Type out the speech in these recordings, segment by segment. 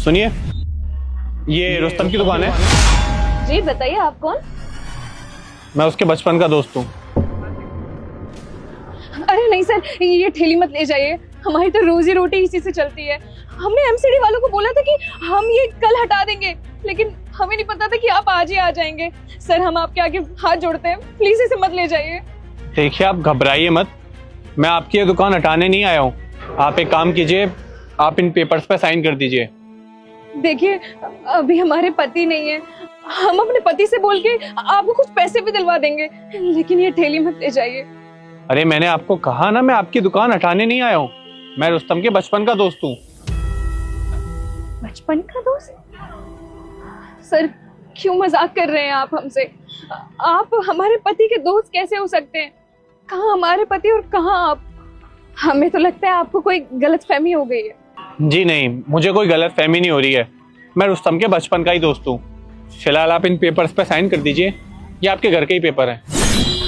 सुनिए, ये रुस्तम की दुकान है। जी बताइए, आप कौन? मैं उसके बचपन का दोस्त हूँ। अरे नहीं सर, ये ठेली मत ले जाइए, हमारी तो रोजी रोटी इसी से चलती है। हमने एमसीडी वालों को बोला था कि हम ये कल हटा देंगे, लेकिन हमें नहीं पता था कि आप आज ही आ जाएंगे। सर हम आपके आगे हाथ जोड़ते हैं, प्लीज इसे मत ले जाइए। देखिए, आप घबराइए मत, मैं आपकी ये दुकान हटाने नहीं आया हूँ। आप एक काम कीजिए, आप इन पेपर्स पे साइन कर दीजिए। देखिए, अभी हमारे पति नहीं है, हम अपने पति से बोल के आपको कुछ पैसे भी दिलवा देंगे, लेकिन ये ठेली मत ले जाइए। अरे मैंने आपको कहा ना, मैं आपकी दुकान हटाने नहीं आया हूँ। मैं रुस्तम के बचपन का दोस्त हूँ। बचपन का दोस्त? सर क्यों मजाक कर रहे हैं आप हमसे? आप हमारे पति के दोस्त कैसे हो सकते हैं? कहाँ हमारे पति और कहाँ आप? हमें तो लगता है आपको कोई गलतफहमी हो गई है। जी नहीं, मुझे कोई गलतफहमी नहीं हो रही है। मैं रुस्तम के बचपन का ही दोस्त हूँ। फिलहाल आप इन पेपर्स पे साइन कर दीजिए, ये आपके घर के ही पेपर हैं।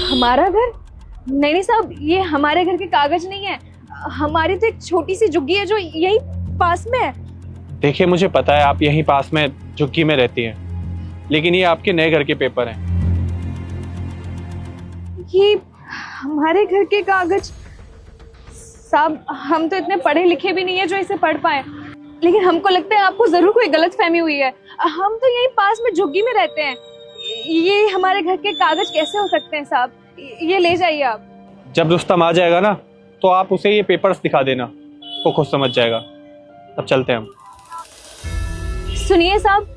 हमारा घर? नहीं साहब, ये हमारे घर के कागज नहीं है। हमारी तो एक छोटी सी झुग्गी है जो यही पास में है। देखिए, मुझे पता है आप यहीं पास में झुग्गी में रहती हैं, लेकिन ये आपके नए घर के पेपर हैं। ये हमारे घर के कागज? साहब हम तो इतने पढ़े लिखे भी नहीं है जो इसे पढ़ पाए, लेकिन हमको लगता है आपको जरूर कोई गलतफहमी हुई है। हम तो यहीं पास में झुग्गी में रहते हैं, ये हमारे घर के कागज कैसे हो सकते हैं साहब? ये ले जाइए आप। जब रुस्तम आ जाएगा ना, तो आप उसे ये पेपर्स दिखा देना, वो खुद समझ जाएगा। अब चलते हैं हम। सुनिए साहब,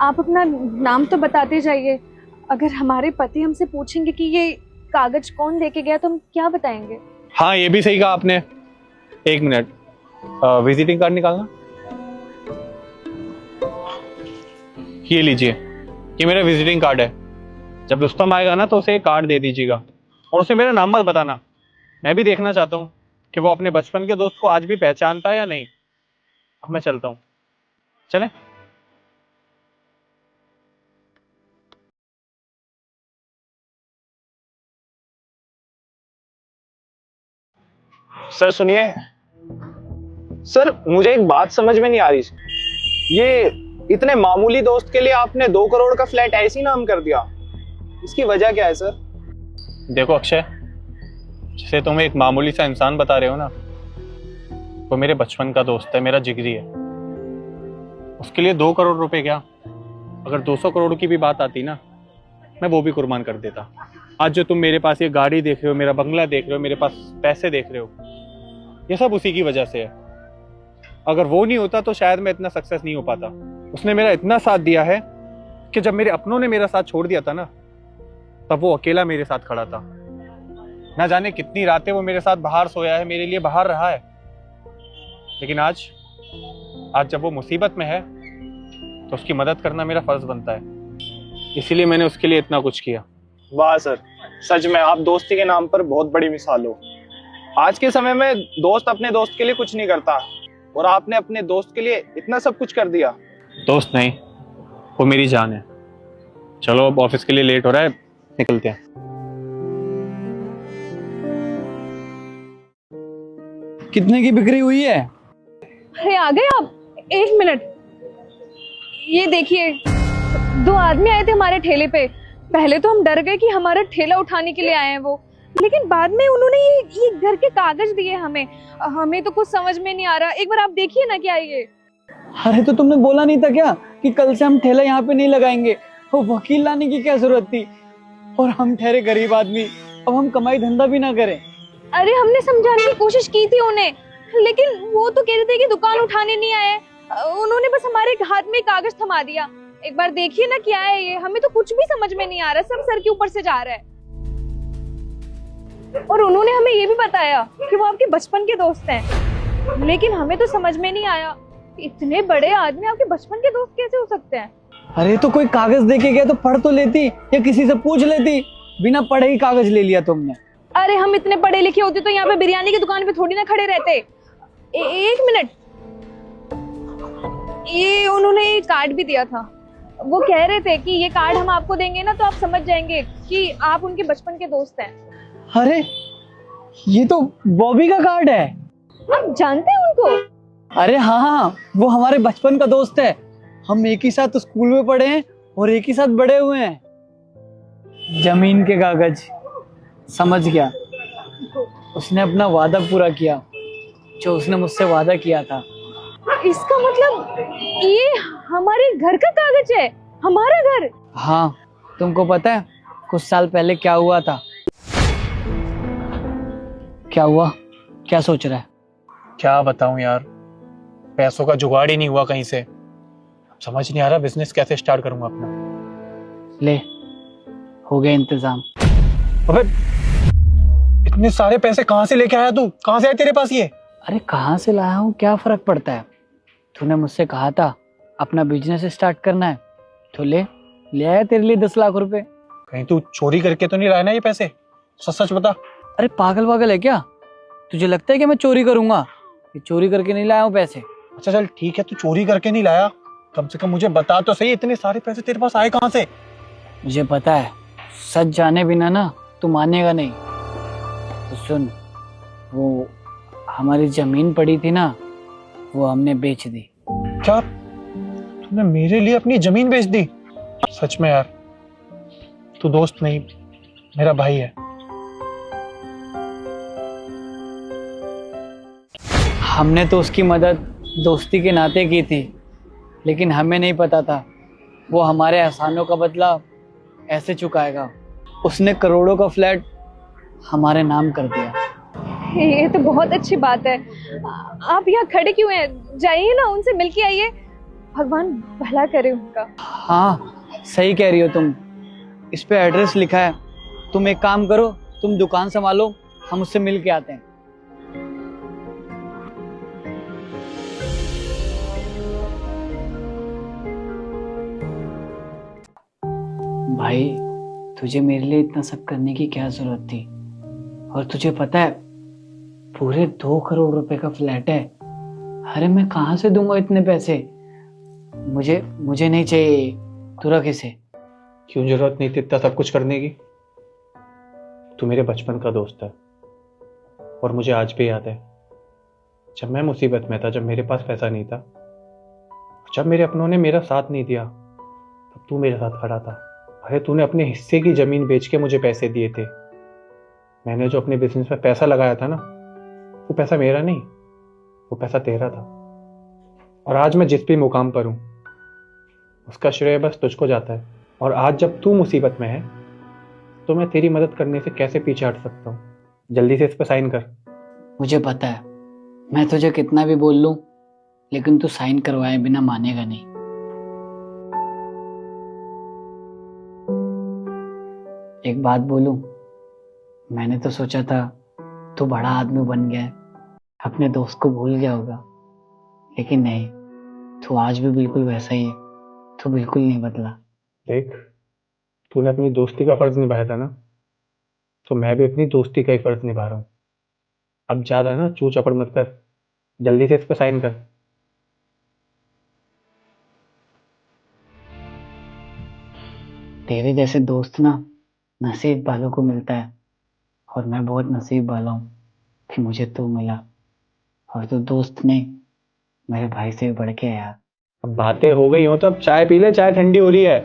आप अपना नाम तो बताते जाइए। अगर हमारे पति हमसे पूछेंगे कि ये कागज कौन लेके गया तो हम क्या बताएंगे? हाँ, ये भी सही कहा आपने। एक मिनट, विजिटिंग कार्ड निकालना। ये लीजिए, ये मेरा विजिटिंग कार्ड है। जब रुस्तम आएगा ना, तो उसे एक कार्ड दे दीजिएगा और उसे मेरा नाम मत बताना। मैं भी देखना चाहता हूँ कि वो अपने बचपन के दोस्त को आज भी पहचानता है या नहीं। अब मैं चलता हूँ, चलें? सर सुनिए सर, मुझे एक बात समझ में नहीं आ रही। ये इतने मामूली दोस्त के लिए आपने 2 करोड़ का फ्लैट ऐसे ही नाम कर दिया, इसकी वजह क्या है सर? देखो अक्षय, जिसे तुम एक मामूली सा इंसान बता रहे हो ना, वो मेरे बचपन का दोस्त है, मेरा जिगरी है। उसके लिए 2 करोड़ रुपए क्या, अगर 200 करोड़ की भी बात आती ना, मैं वो भी कुर्बान कर देता। आज जो तुम मेरे पास ये गाड़ी देख रहे हो, मेरा बंगला देख रहे हो, मेरे पास पैसे देख रहे हो, ये सब उसी की वजह से है। अगर वो नहीं होता तो शायद मैं इतना सक्सेस नहीं हो पाता। उसने मेरा इतना साथ दिया है कि जब मेरे अपनों ने मेरा साथ छोड़ दिया था ना, तब वो अकेला मेरे साथ खड़ा था। ना जाने कितनी रातें वो मेरे साथ बाहर सोया है, मेरे लिए बाहर रहा है। लेकिन आज जब वो मुसीबत में है, तो उसकी मदद करना मेरा फर्ज बनता है। इसीलिए मैंने उसके लिए इतना कुछ किया। वाह सर, सच में आप दोस्ती के नाम पर बहुत बड़ी मिसाल हो। आज के समय में दोस्त अपने दोस्त के लिए कुछ नहीं करता, और आपने अपने दोस्त के लिए इतना सब कुछ कर दिया। दोस्त नहीं, वो मेरी जान है। चलो अब ऑफिस के लिए लेट हो रहा है, निकलते हैं। कितने की बिक्री हुई है? अरे आ गए आप? 1 मिनट, ये देखिए 2 आदमी आए थे हमारे ठेले पे। पहले तो हम डर गए कि हमारा ठेला उठाने के लिए आए हैं वो, लेकिन बाद में उन्होंने ये घर के कागज दिए हमें तो कुछ समझ में नहीं आ रहा। एक बार आप देखिए ना क्या ये। अरे तो तुमने बोला नहीं था क्या कि कल से हम ठेला यहाँ पे नहीं लगाएंगे? वो वकील लाने की क्या जरूरत थी? और हम ठहरे गरीब आदमी, अब हम कमाई धंधा भी ना करें? अरे हमने समझाने की कोशिश की थी उन्हें, लेकिन वो तो कह रहे थे कि दुकान उठाने नहीं आए। उन्होंने बस हमारे हाथ में कागज थमा दिया। एक बार देखिए ना क्या है ये, हमें तो कुछ भी समझ में नहीं आ रहा, सब सर के ऊपर से जा रहा है। और उन्होंने हमें ये भी बताया कि वो आपके बचपन के दोस्त हैं, लेकिन हमें तो समझ में नहीं आया, इतने बड़े आदमी आपके बचपन के दोस्त कैसे हो सकते हैं? अरे तो कोई कागज देके गया तो पढ़ तो लेती, या किसी से पूछ लेती। बिना पढ़े ही कागज ले लिया तुमने। अरे हम इतने पढ़े लिखे होते तो यहाँ पे बिरयानी की दुकान पे थोड़ी ना खड़े रहते। 1 मिनट, ये उन्होंने एक कार्ड भी दिया था। वो कह रहे थे कि ये कार्ड हम आपको देंगे ना, तो आप समझ जाएंगे कि आप उनके बचपन के दोस्त हैं। अरे ये तो बॉबी का कार्ड है। आप जानते हैं उनको? अरे हाँ हाँ, वो हमारे बचपन का दोस्त है। हम एक ही साथ स्कूल में पढ़े हैं और एक ही साथ बड़े हुए हैं। जमीन के कागज, समझ गया। उसने अपना वादा पूरा किया, जो उसने मुझसे वादा किया था। इसका मतलब ये हमारे घर का कागज है, हमारा घर। हाँ, तुमको पता है कुछ साल पहले क्या हुआ था? क्या हुआ? क्या सोच रहा है? क्या बताऊं यार, पैसों का जुगाड़ ही नहीं हुआ कहीं से। समझ नहीं आ रहा बिजनेस कैसे स्टार्ट करूंगा अपना। ले, हो गया इंतजाम। अबे इतने सारे पैसे कहाँ से लेके आया तू? कहाँ से आए तेरे पास ये? अरे कहाँ से लाया हूँ, क्या फर्क पड़ता है? तूने मुझसे कहा था अपना बिजनेस स्टार्ट करना है, तो ले आया तेरे लिए 10 लाख रुपए। कहीं तू चोरी करके तो नहीं लाया ना ये पैसे? सच सच बता। अरे पागल वागल है क्या? तुझे लगता है कि मैं चोरी करूंगा? ये चोरी करके नहीं लाया हूँ पैसे। अच्छा चल ठीक है, तू चोरी करके नहीं लाया, कम से कम मुझे बता तो सही, इतने सारे पैसे तेरे पास आए कहाँ से? मुझे पता है, सच जाने बिना ना तू मानेगा नहीं। तो सुन, वो हमारी जमीन पड़ी थी ना, वो हमने बेच दी। क्या तूने मेरे लिए अपनी जमीन बेच दी? सच में यार, तू दोस्त नहीं मेरा भाई है। हमने तो उसकी मदद दोस्ती के नाते की थी, लेकिन हमें नहीं पता था वो हमारे एहसानों का बदला ऐसे चुकाएगा। उसने करोड़ों का फ्लैट हमारे नाम कर दिया। ये तो बहुत अच्छी बात है। आप यहाँ खड़े क्यों हैं? जाइए ना, उनसे मिल के आइए। भगवान भला करे उनका। हाँ, सही कह रही हो तुम। इस पे एड्रेस लिखा है। तुम एक काम करो, तुम दुकान संभालो, हम उससे मिल के आते हैं। भाई, तुझे मेरे लिए इतना सब करने की क्या जरूरत थी? और तुझे पता है पूरे 2 करोड़ रुपए का फ्लैट है। अरे मैं कहाँ से दूंगा इतने पैसे? मुझे नहीं चाहिए, तू रख इसे। क्यों जरूरत नहीं थी इतना सब कुछ करने की? तू मेरे बचपन का दोस्त है और मुझे आज भी याद है जब मैं मुसीबत में था, जब मेरे पास पैसा नहीं था, जब मेरे अपनों ने मेरा साथ नहीं दिया, तब तू मेरे साथ खड़ा था। अरे तूने अपने हिस्से की जमीन बेच के मुझे पैसे दिए थे। मैंने जो अपने बिजनेस में पैसा लगाया था ना, वो पैसा मेरा नहीं, वो पैसा तेरा था। और आज मैं जिस भी मुकाम पर हूं, उसका श्रेय बस तुझको जाता है। और आज जब तू मुसीबत में है, तो मैं तेरी मदद करने से कैसे पीछे हट सकता हूँ? जल्दी से इस पर साइन कर। मुझे पता है, मैं तुझे कितना भी बोल लूं, लेकिन तू साइन करवाए बिना मानेगा नहीं। एक बात बोलूं, मैंने तो सोचा था तू बड़ा आदमी बन गया है, अपने दोस्त को भूल गया होगा, लेकिन नहीं, तू आज भी बिल्कुल वैसा ही है। तू बिल्कुल नहीं बदला। देख, तूने अपनी दोस्ती का फर्ज निभाया था ना, तो मैं भी अपनी दोस्ती का ही फर्ज निभा रहा हूँ। अब ज्यादा ना चू चपड़ मत कर, जल्दी से इस पर साइन कर। तेरे जैसे दोस्त ना नसीब वालों को मिलता है, और मैं बहुत नसीब वाला हूँ कि मुझे तू मिला। और तू दोस्त नहीं, मेरे भाई से भी बढ़ के है यार। अब बातें हो गई हो तो अब चाय पी ले, चाय ठंडी हो रही है।